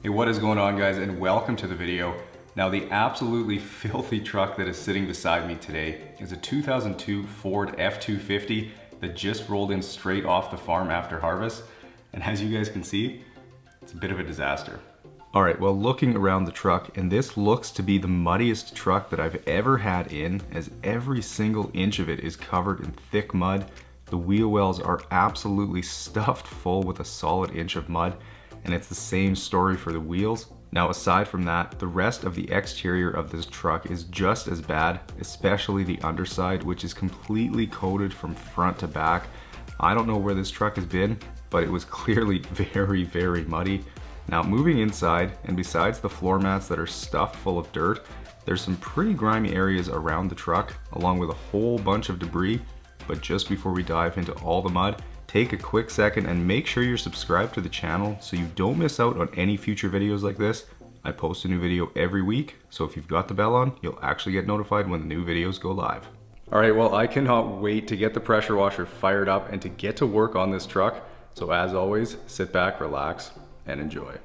Hey, what is going on, guys, and welcome to the video. Now, the absolutely filthy truck that is sitting beside me today is a 2002 Ford F-250 that just rolled in straight off the farm after harvest. And as you guys can see, it's a bit of a disaster. All right, well, looking around the truck, and this looks to be the muddiest truck that I've ever had in, as every single inch of it is covered in thick mud. The wheel wells are absolutely stuffed full with a solid inch of mud, and it's the same story for the wheels. Now, aside from that, the rest of the exterior of this truck is just as bad, especially the underside, which is completely coated from front to back. I don't know where this truck has been, but it was clearly very, very muddy. Now, moving inside, and besides the floor mats that are stuffed full of dirt, there's some pretty grimy areas around the truck, along with a whole bunch of debris. But just before we dive into all the mud, take a quick second and make sure you're subscribed to the channel so you don't miss out on any future videos like this. I post a new video every week, so if you've got the bell on, you'll actually get notified when the new videos go live. All right, well, I cannot wait to get the pressure washer fired up and to get to work on this truck. So as always, sit back, relax, and enjoy.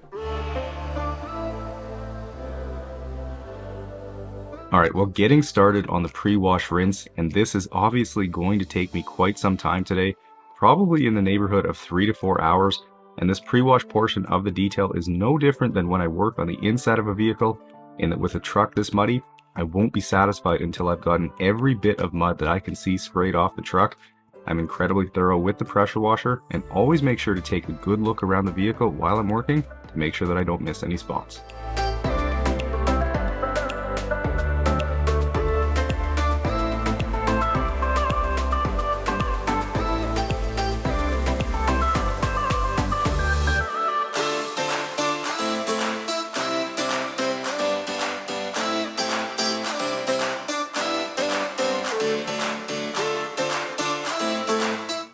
All right, well, getting started on the pre-wash rinse, and this is obviously going to take me quite some time today, probably in the neighborhood of 3 to 4 hours. And this pre-wash portion of the detail is no different than when I work on the inside of a vehicle, in that with a truck this muddy, I won't be satisfied until I've gotten every bit of mud that I can see sprayed off the truck. I'm incredibly thorough with the pressure washer, and always make sure to take a good look around the vehicle while I'm working to make sure that I don't miss any spots.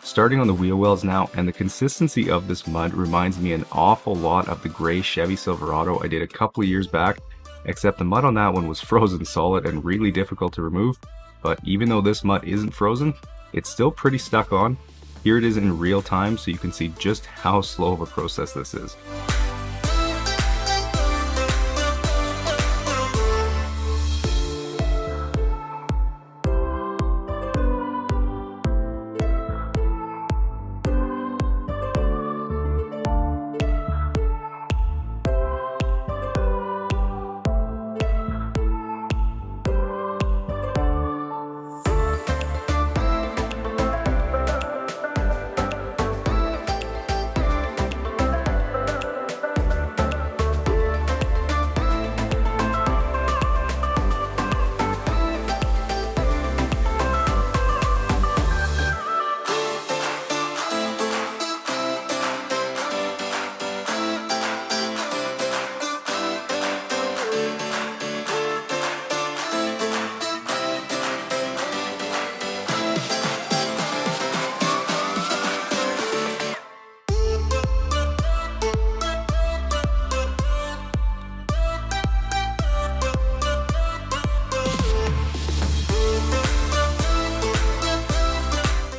Starting on the wheel wells now, and the consistency of this mud reminds me an awful lot of the gray Chevy Silverado I did a couple of years back, except the mud on that one was frozen solid and really difficult to remove. But even though this mud isn't frozen, it's still pretty stuck on. Here it is in real time, so you can see just how slow of a process this is.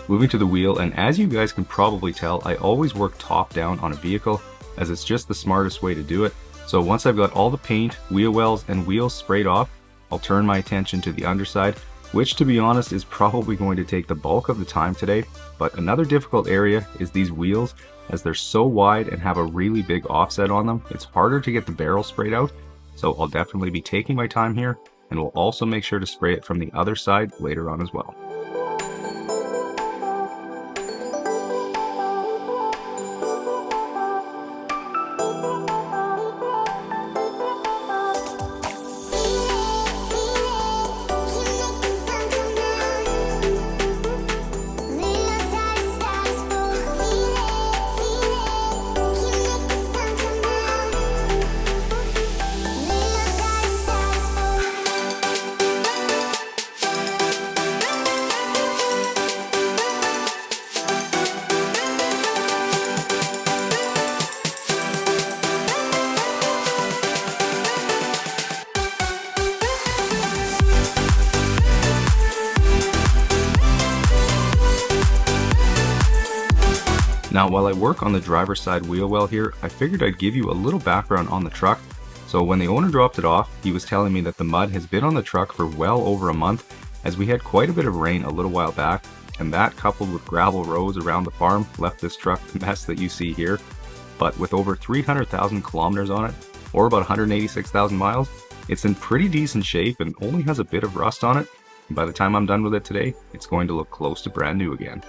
Moving to the wheel, and as you guys can probably tell, I always work top down on a vehicle, as it's just the smartest way to do it. So once I've got all the paint, wheel wells, and wheels sprayed off, I'll turn my attention to the underside, which, to be honest, is probably going to take the bulk of the time today. But another difficult area is these wheels, as they're so wide and have a really big offset on them. It's harder to get the barrel sprayed out, so I'll definitely be taking my time here, and we'll also make sure to spray it from the other side later on as well. Now, while I work on the driver's side wheel well here, I figured I'd give you a little background on the truck. So when the owner dropped it off, he was telling me that the mud has been on the truck for well over a month, as we had quite a bit of rain a little while back, and that coupled with gravel roads around the farm left this truck the mess that you see here. But with over 300,000 kilometers on it, or about 186,000 miles, it's in pretty decent shape and only has a bit of rust on it. And by the time I'm done with it today, it's going to look close to brand new again.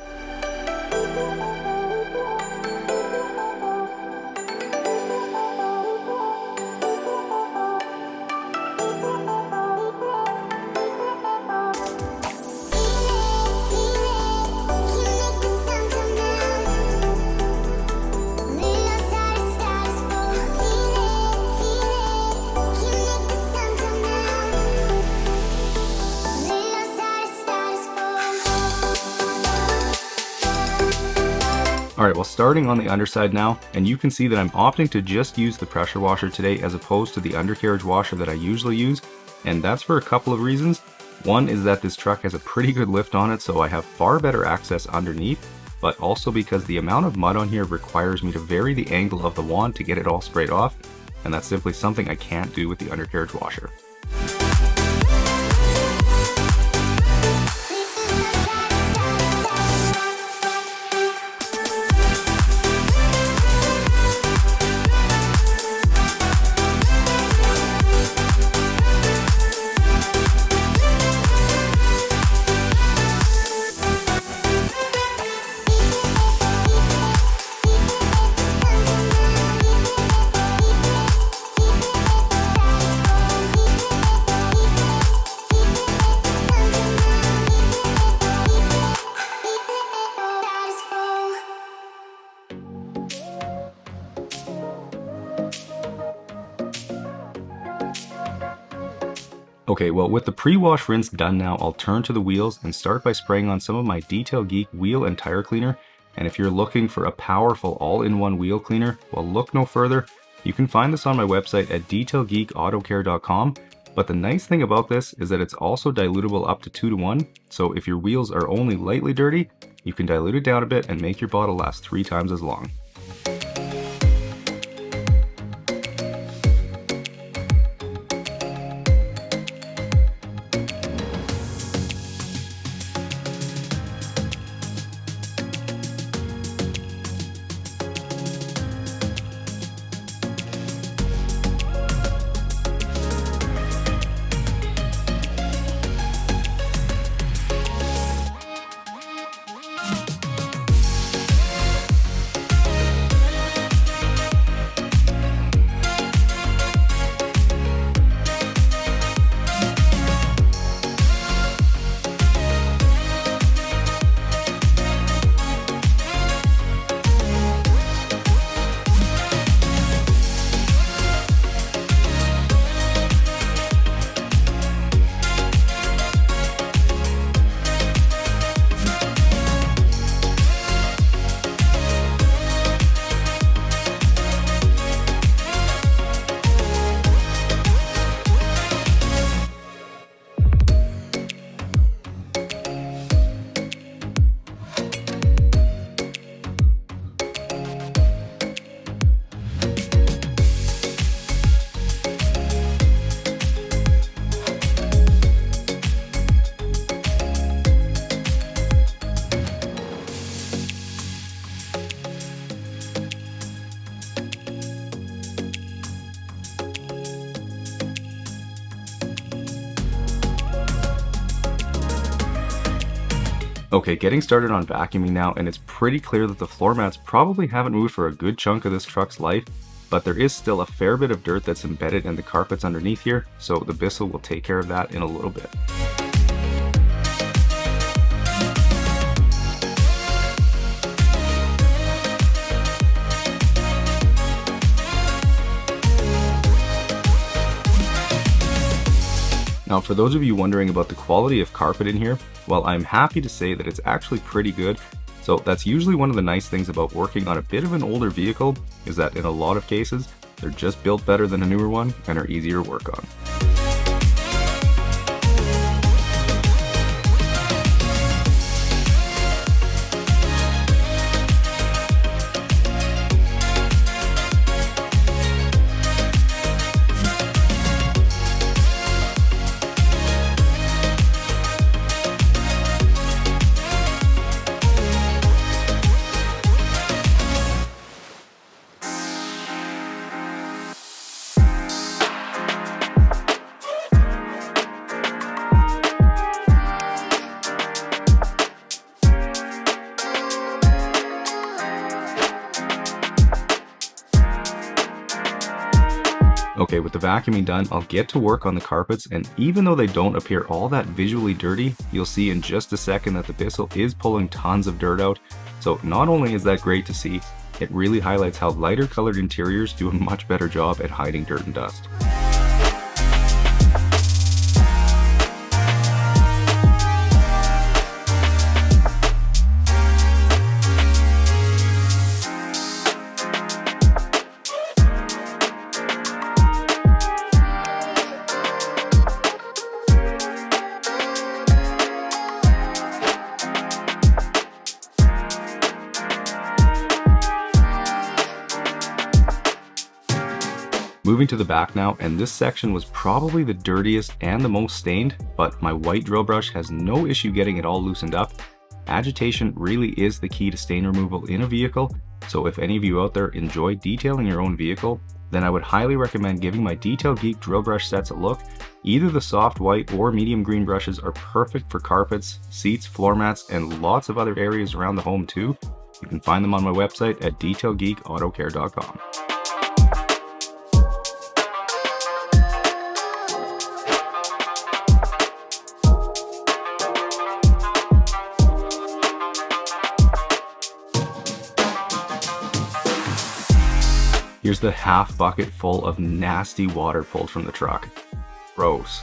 Alright, well, starting on the underside now, and you can see that I'm opting to just use the pressure washer today as opposed to the undercarriage washer that I usually use, and that's for a couple of reasons. One is that this truck has a pretty good lift on it, so I have far better access underneath, but also because the amount of mud on here requires me to vary the angle of the wand to get it all sprayed off, and that's simply something I can't do with the undercarriage washer. Okay, well, with the pre-wash rinse done now, I'll turn to the wheels and start by spraying on some of my Detail Geek wheel and tire cleaner. And if you're looking for a powerful all-in-one wheel cleaner, well, look no further. You can find this on my website at detailgeekautocare.com. But the nice thing about this is that it's also dilutable up to 2-to-1. So if your wheels are only lightly dirty, you can dilute it down a bit and make your bottle last 3 times as long. Okay, getting started on vacuuming now, and it's pretty clear that the floor mats probably haven't moved for a good chunk of this truck's life, but there is still a fair bit of dirt that's embedded in the carpets underneath here, so the Bissell will take care of that in a little bit. Now, for those of you wondering about the quality of carpet in here, well, I'm happy to say that it's actually pretty good. So that's usually one of the nice things about working on a bit of an older vehicle, is that in a lot of cases, they're just built better than a newer one and are easier to work on. Okay, with the vacuuming done, I'll get to work on the carpets, and even though they don't appear all that visually dirty, you'll see in just a second that the Bissell is pulling tons of dirt out. So not only is that great to see, it really highlights how lighter colored interiors do a much better job at hiding dirt and dust. Moving to the back now, and this section was probably the dirtiest and the most stained, but my white drill brush has no issue getting it all loosened up. Agitation really is the key to stain removal in a vehicle, so if any of you out there enjoy detailing your own vehicle, then I would highly recommend giving my Detail Geek drill brush sets a look. Either the soft white or medium green brushes are perfect for carpets, seats, floor mats, and lots of other areas around the home too. You can find them on my website at detailgeekautocare.com. Here's the half bucket full of nasty water pulled from the truck. Gross.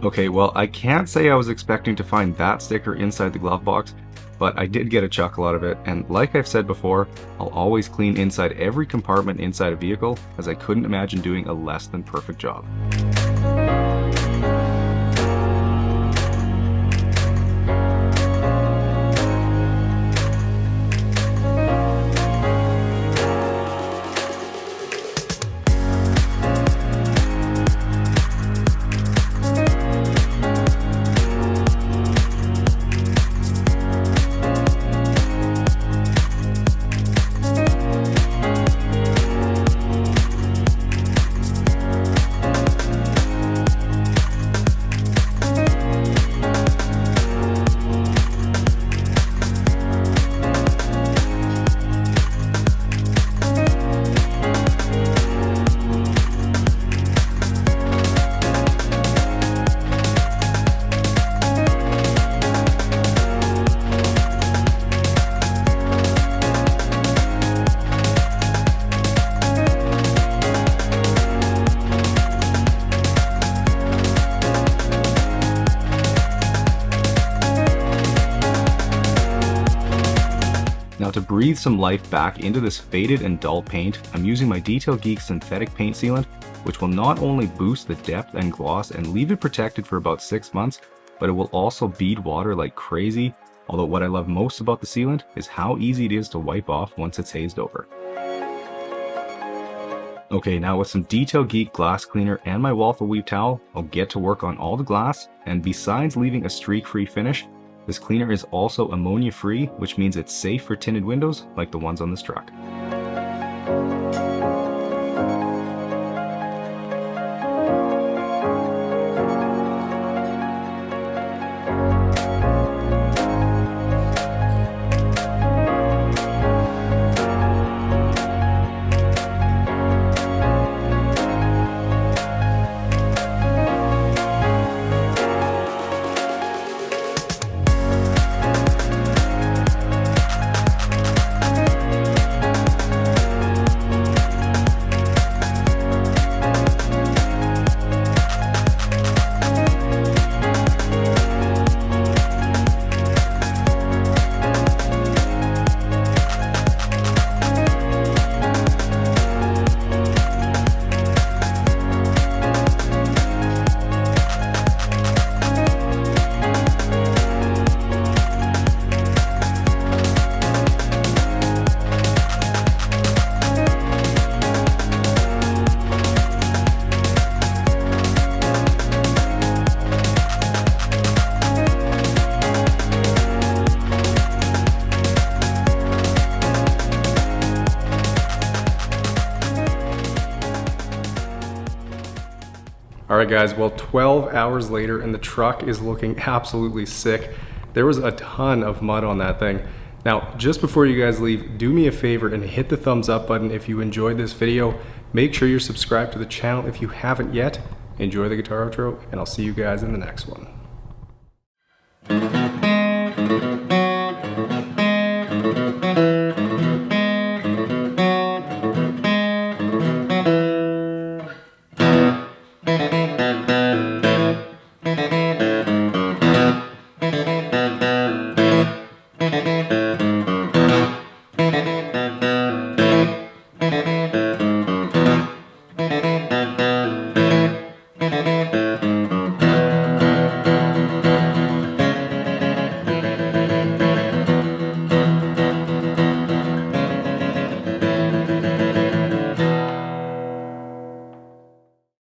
Okay, well, I can't say I was expecting to find that sticker inside the glove box, but I did get a chuckle out of it, and like I've said before, I'll always clean inside every compartment inside a vehicle, as I couldn't imagine doing a less than perfect job. Now to breathe some life back into this faded and dull paint, I'm using my Detail Geek synthetic paint sealant, which will not only boost the depth and gloss and leave it protected for about 6 months, but it will also bead water like crazy. Although what I love most about the sealant is how easy it is to wipe off once it's hazed over. Okay, now with some Detail Geek glass cleaner and my waffle weave towel, I'll get to work on all the glass, and besides leaving a streak-free finish, this cleaner is also ammonia-free, which means it's safe for tinted windows like the ones on this truck. right guys, well 12 hours later and the truck is looking absolutely sick. There was a ton of mud on that thing. Now, just before you guys leave, do me a favor and hit the thumbs up button if you enjoyed this video. Make sure you're subscribed to the channel if you haven't yet. Enjoy the guitar outro, and I'll see you guys in the next one.